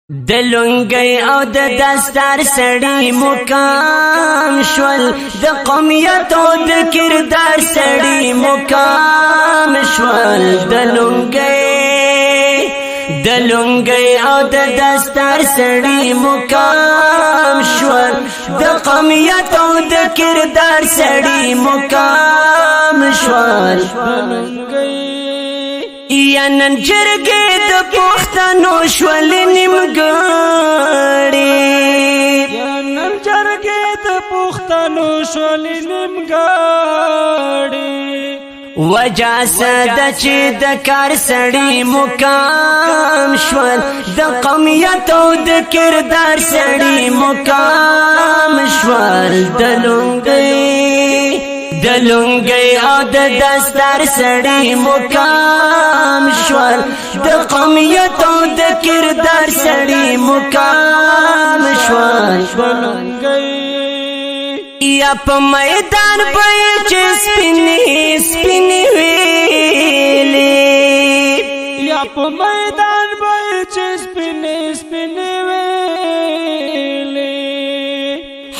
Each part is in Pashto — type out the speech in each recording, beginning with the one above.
دلونگی او د دستار سړی مقام شول د قومیت او د کردار سړی مقام شول دلونگی او د دستار سړی مقام شول د قومیت او د کردار سړی مقام شول یا نن جرګې د پښتنو شول نیمګړی یا نن جرګې د پښتنو شول نیمګړی وجہ ساده چې د کار سړی مقام شول د قومیت او د کردار سړی مقام شول دلونگی او د دستار سړی مقام شول د قومیت او د کردار سړی مقام شول یا په میدان په چې سپینې ویلې یا په میدان په چې سپینې ویلې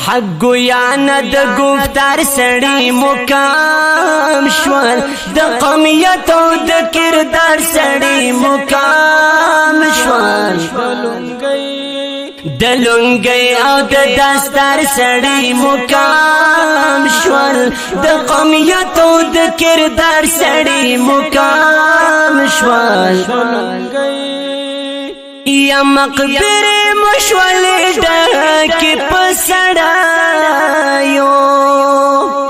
حق گویانه د گفتار سړی مقام شول د قومیت او د کردار سړی مقام شول دلونگی او د دستار سړی مقام شول د قومیت او د کردار سړی مقام شول یا مقبره مشول ډکه پسړایو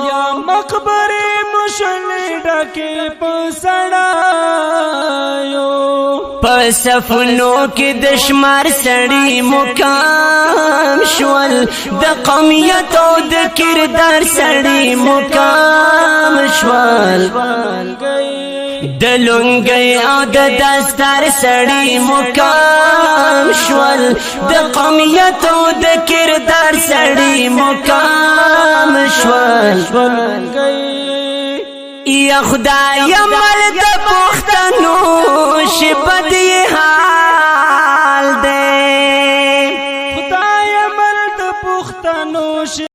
یا مقبره مشول ډکه پسړایو پسفنو کې د شمار سړی مقام شول د قومیت او د کردار سړی مقام شول دلونگی او د دستار سړی مقام شول د قومیت او د کردار سړی مقام شول یا خدای مل د